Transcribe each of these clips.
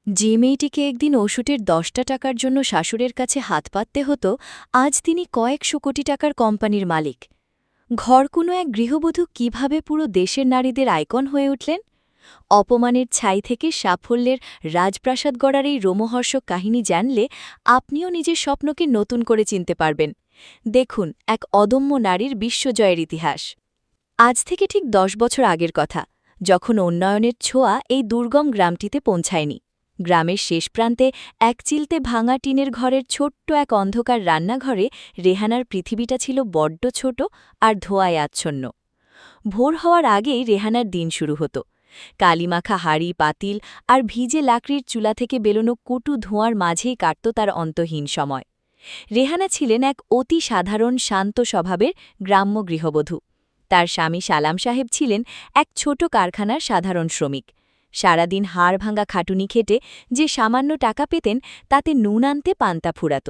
যে মেয়েটিকে একদিন ওষুধের 10টা টাকার জন্য শাশুড়ের কাছে হাত পাততে হতো, আজ তিনি কয়েকশো কোটি টাকার কোম্পানির মালিক। ঘরকুনো এক গৃহবধূ কিভাবে পুরো দেশের নারীদের আইকন হয়ে উঠলেন? অপমানের ছাই থেকে সাফল্যের রাজপ্রাসাদ গড়ার এই রোমহর্ষক কাহিনী জানলে আপনিও নিজের স্বপ্নকে নতুন করে চিনতে পারবেন। দেখুন, এক অদম্য নারীর বিশ্বজয়ের ইতিহাস। আজ থেকে ঠিক 10 বছর আগের কথা, যখন উন্নয়নের ছোঁয়া এই দুর্গম গ্রামটিতে পৌঁছায়নি। গ্রামের শেষ প্রান্তে এক চিলতে ভাঙা টিনের ঘরের ছোট্ট এক অন্ধকার রান্নাঘরে রেহানার পৃথিবীটা ছিল বড্ড ছোট আর ধোঁয়ায় আচ্ছন্ন। ভোর হওয়ার আগেই রেহানার দিন শুরু হতো। কালিমাখা হাড়ি পাতিল আর ভিজে লাকড়ির চুলা থেকে বেরোনো কটু ধোঁয়ার মাঝেই কাটত তার অন্তহীন সময়। রেহানা ছিলেন এক অতি সাধারণ শান্ত স্বভাবের গ্রাম্য গৃহবধূ। তার স্বামী সালাম সাহেব ছিলেন এক ছোট কারখানার সাধারণ শ্রমিক। সারাদিন হাড় ভাঙা খাটুনি খেটে যে সামান্য টাকা পেতেন, তাতে নুন আনতে পান্তা ফুরাত।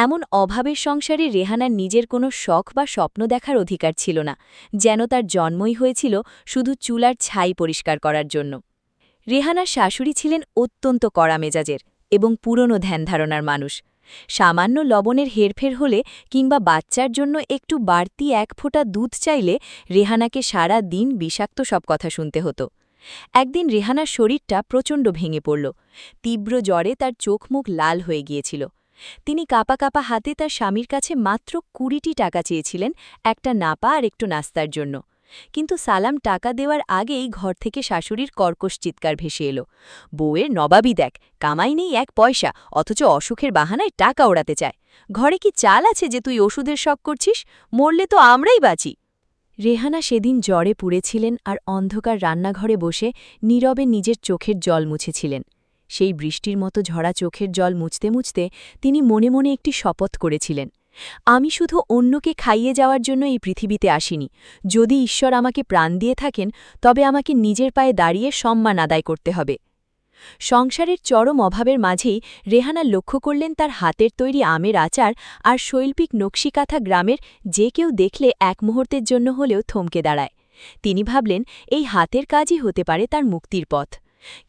এমন অভাবের সংসারে রেহানার নিজের কোনো শখ বা স্বপ্ন দেখার অধিকার ছিল না, যেন তার জন্মই হয়েছিল শুধু চুলার ছাই পরিষ্কার করার জন্য। রেহানার শাশুড়ি ছিলেন অত্যন্ত কড়া মেজাজের এবং পুরনো ধ্যানধারণার মানুষ। সামান্য লবণের হেরফের হলে কিংবা বাচ্চার জন্য একটু বাড়তি এক ফোঁটা দুধ চাইলে রেহানাকে সারা দিন বিষাক্ত সব কথা শুনতে হতো। একদিন রেহানার শরীরটা প্রচণ্ড ভেঙে পড়ল। তীব্র জ্বরে তার চোখ মুখ লাল হয়ে গিয়েছিল। তিনি কাপা কাপা হাতে তার স্বামীর কাছে মাত্র 20টি টাকা চেয়েছিলেন, একটা নাপা আর একটু নাস্তার জন্য। কিন্তু সালাম টাকা দেওয়ার আগেই ঘর থেকে শাশুড়ির কর্কশ চিৎকার ভেসে এলো, বউয়ের নবাবই দেখ, কামাই নেই এক পয়সা, অথচ অসুখের বাহানায় টাকা ওড়াতে চায়। ঘরে কি চাল আছে যে তুই ওষুধের শখ করছিস? মরলে তো আমরাই বাঁচি। রেহানা সেদিন জ্বরে পুড়েছিলেন আর অন্ধকার রান্নাঘরে বসে নীরবে নিজের চোখের জল মুছেছিলেন। সেই বৃষ্টির মতো ঝরা চোখের জল মুছতে মুছতে তিনি মনে মনে একটি শপথ করেছিলেন, আমি শুধু অন্যকে খাইয়ে যাওয়ার জন্য এই পৃথিবীতে আসিনি। যদি ঈশ্বর আমাকে প্রাণ দিয়ে থাকেন, তবে আমাকে নিজের পায়ে দাঁড়িয়ে সম্মান আদায় করতে হবে। সংসারের চরম অভাবের মাঝেই রেহানা লক্ষ্য করলেন তার হাতের তৈরি আমের আচার আর শৈল্পিক নকশিকাথা গ্রামের যে কেউ দেখলে এক মুহূর্তের জন্য হলেও থমকে দাঁড়ায়। তিনি ভাবলেন, এই হাতের কাজই হতে পারে তার মুক্তির পথ।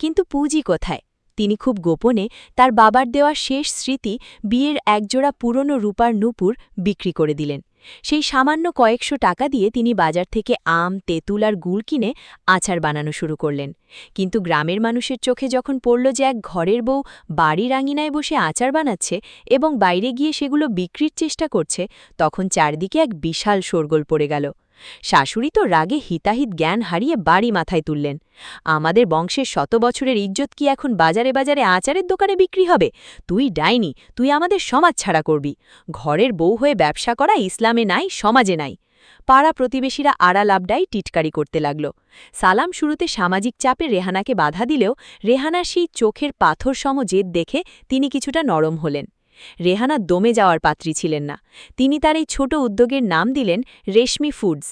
কিন্তু পুঁজি কোথায়? তিনি খুব গোপনে তার বাবার দেওয়া শেষ স্মৃতি, বিয়ের একজোড়া পুরনো রূপার নূপুর বিক্রি করে দিলেন। সেই সামান্য কয়েকশো টাকা দিয়ে তিনি বাজার থেকে আম, তেঁতুল আর গুড় কিনে আচার বানানো শুরু করলেন। কিন্তু গ্রামের মানুষের চোখে যখন পড়ল যে এক ঘরের বউ বাড়ির আঙিনায় বসে আচার বানাচ্ছে এবং বাইরে গিয়ে সেগুলো বিক্রির চেষ্টা করছে, তখন চারদিকে এক বিশাল শোরগোল পড়ে গেল। শাশুড়ি তো রাগে হিতাহিত জ্ঞান হারিয়ে বাড়ি মাথায় তুললেন, আমাদের বংশের 100 বছরের ইজ্জত কি এখন বাজারে বাজারে আচারের দোকানে বিক্রি হবে? তুই ডাইনি, তুই আমাদের সমাজ ছাড়া করবি। ঘরের বউ হয়ে ব্যবসা করা ইসলামে নাই, সমাজে নাই। পাড়া প্রতিবেশীরা আড়াল আবডাই টিটকারি করতে লাগল। সালাম শুরুতে সামাজিক চাপে রেহানাকে বাধা দিলেও রেহানার সেই চোখের পাথর সম জেদ দেখে তিনি কিছুটা নরম হলেন। রেহানা দমে যাওয়ার পাত্রী ছিলেন না। তিনি তার এই ছোট উদ্যোগের নাম দিলেন রেশমি ফুডস।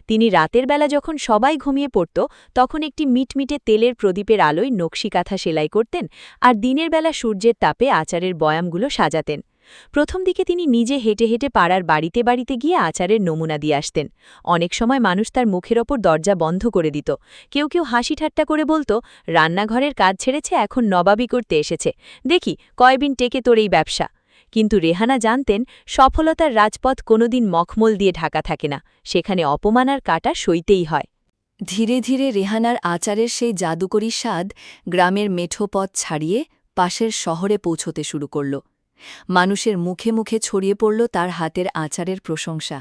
তিনি রাতের বেলা যখন সবাই ঘুমিয়ে পড়ত, তখন একটি মিটমিটে তেলের প্রদীপের আলোয় নকশিকাঁথা সেলাই করতেন আর দিনের বেলা সূর্যের তাপে আচারের বয়ামগুলো সাজাতেন। প্রথম দিকে তিনি নিজে হেঁটে হেঁটে পাড়ার বাড়িতে বাড়িতে গিয়ে আচারের নমুনা দিয়ে আসতেন। অনেক সময় মানুষ তার মুখের ওপর দরজা বন্ধ করে দিত। কেউ কেউ হাসি ঠাট্টা করে বলতো, রান্নাঘরের কাজ ছেড়েছে, এখন নবাবি করতে এসেছে, দেখি কয়দিন টেকে তোর এই ব্যবসা। কিন্তু রেহানা জানতেন, সফলতার রাজপথ কোনোদিন মখমল দিয়ে ঢাকা থাকে না, সেখানে অপমান আর কাটা সইতেই হয়। ধীরে ধীরে রেহানার আচারের সেই জাদুকরী স্বাদ গ্রামের মেঠো পথ ছাড়িয়ে পাশের শহরে পৌঁছতে শুরু করল। মানুষের মুখে মুখে ছড়িয়ে পড়ল তার হাতের আচারের প্রশংসা।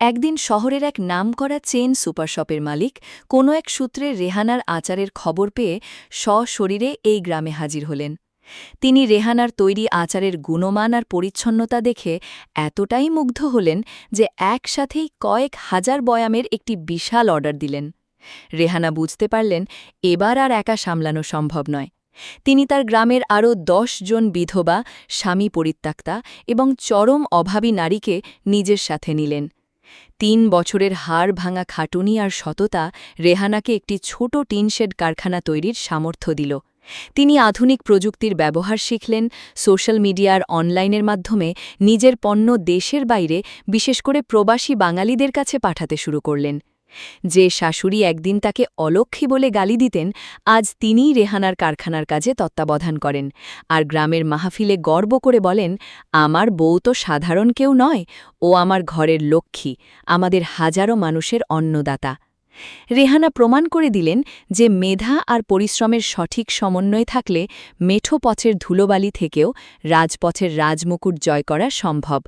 একদিন শহরের এক নামকরা চেন সুপারশপের মালিক কোনো এক সূত্রে রেহানার আচারের খবর পেয়ে সশরীরে এই গ্রামে হাজির হলেন। তিনি রেহানার তৈরি আচারের গুণমান আর পরিচ্ছন্নতা দেখে এতটাই মুগ্ধ হলেন যে একসাথেই কয়েক হাজার বয়ামের একটি বিশাল অর্ডার দিলেন। রেহানা বুঝতে পারলেন, এবার আর একা সামলানো সম্ভব নয়। তিনি তার গ্রামের আরও 10 জন বিধবা, স্বামী পরিত্যক্তা এবং চরম অভাবী নারীকে নিজের সাথে নিলেন। 3 বছরের হাড় ভাঙা খাটুনি আর সততা রেহানাকে একটি ছোট টিনশেড কারখানা তৈরির সামর্থ্য দিল। তিনি আধুনিক প্রযুক্তির ব্যবহার শিখলেন, সোশ্যাল মিডিয়ার অনলাইনের মাধ্যমে নিজের পণ্য দেশের বাইরে, বিশেষ করে প্রবাসী বাঙালিদের কাছে পাঠাতে শুরু করলেন। যে শাশুড়ি একদিন তাকে অলক্ষী বলে গালি দিতেন, আজ তিনিই রেহানার কারখানার কাজে তত্ত্বাবধান করেন, আর গ্রামের মাহফিলে গর্ব করে বলেন, আমার বউ তো সাধারণ কেউ নয়, ও আমার ঘরের লক্ষ্মী, আমাদের হাজারো মানুষের অন্নদাতা। রেহানা প্রমাণ করে দিলেন যে মেধা আর পরিশ্রমের সঠিক সমন্বয় থাকলে মেঠো পথের ধুলোবালি থেকেও রাজপথের রাজমুকুট জয় করা সম্ভব।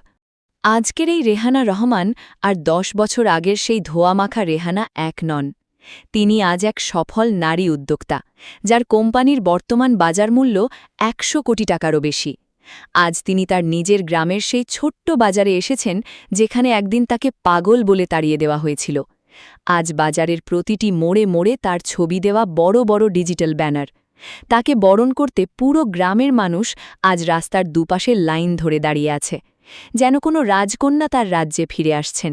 আজকের এই রেহানা রহমান আর ১০ বছর আগের সেই ধোয়ামাখা রেহানা এক নন। তিনি আজ এক সফল নারী উদ্যোক্তা, যার কোম্পানির বর্তমান বাজার মূল্য ১০০ কোটি টাকারও বেশি। আজ তিনি তার নিজের গ্রামের সেই ছোট্ট বাজারে এসেছেন, যেখানে একদিন তাকে পাগল বলে তাড়িয়ে দেওয়া হয়েছিল। আজ বাজারের প্রতিটি মোড়ে মোড়ে তার ছবি দেওয়া বড় বড় ডিজিটাল ব্যানার। তাকে বরণ করতে পুরো গ্রামের মানুষ আজ রাস্তার দুপাশে লাইন ধরে দাঁড়িয়ে আছে, যেন কোনো রাজকন্যা তার রাজ্যে ফিরে আসছেন।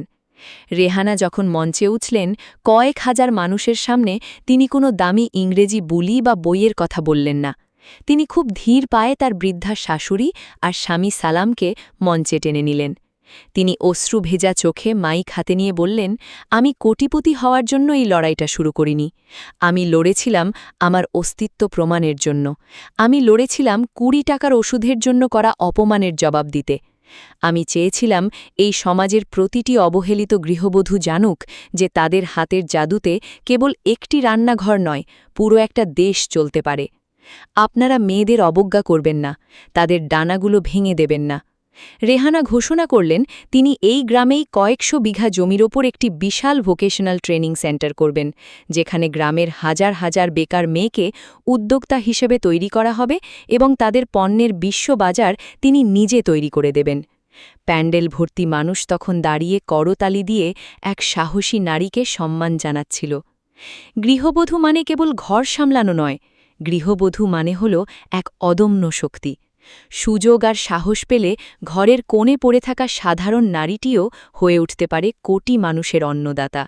রেহানা যখন মঞ্চে উঠলেন, কয়েক হাজার মানুষের সামনে তিনি কোনো দামি ইংরেজি বুলি বা বইয়ের কথা বললেন না। তিনি খুব ধীর পায়ে তার বৃদ্ধা শাশুড়ি আর স্বামী সালামকে মঞ্চে টেনে নিলেন। তিনি অশ্রু ভেজা চোখে মাইক হাতে নিয়ে বললেন, আমি কোটিপতি হওয়ার জন্য এই লড়াইটা শুরু করিনি। আমি লড়েছিলাম আমার অস্তিত্ব প্রমাণের জন্য। আমি লড়েছিলাম ২০ টাকার ওষুধের জন্য করা অপমানের জবাব দিতে। আমি চেয়েছিলাম এই সমাজের প্রতিটি অবহেলিত গৃহবধূ জানুক যে তাদের হাতের জাদুতে কেবল একটি রান্নাঘর নয়, পুরো একটা দেশ চলতে পারে। আপনারা মেয়েদের অবজ্ঞা করবেন না, তাদের ডানাগুলো ভেঙে দেবেন না। রেহানা ঘোষণা করলেন তিনি এই গ্রামেই কয়েকশো বিঘা জমির ওপর একটি বিশাল ভোকেশনাল ট্রেনিং সেন্টার করবেন, যেখানে গ্রামের হাজার হাজার বেকার মেয়েকে উদ্যোক্তা হিসেবে তৈরি করা হবে এবং তাদের পণ্যের বিশ্ববাজার তিনি নিজে তৈরি করে দেবেন। প্যান্ডেল ভর্তি মানুষ তখন দাঁড়িয়ে করতালি দিয়ে এক সাহসী নারীকে সম্মান জানাচ্ছিল। গৃহবধূ মানে কেবল ঘর সামলানো নয়, গৃহবধূ মানে হল এক অদম্য শক্তি। সুযোগ আর সাহস পেলে ঘরের কোণে পড়ে থাকা সাধারণ নারীটিও হয়ে উঠতে পারে কোটি মানুষের অন্নদাতা।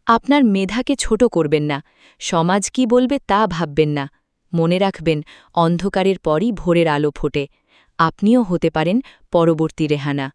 আপনার মেধাকে ছোট করবেন না, সমাজ কি বলবে তা ভাববেন না। মনে রাখবেন, অন্ধকারের পরই ভোরের আলো ফোটে। আপনিও হতে পারেন পরবর্তী রেহানা।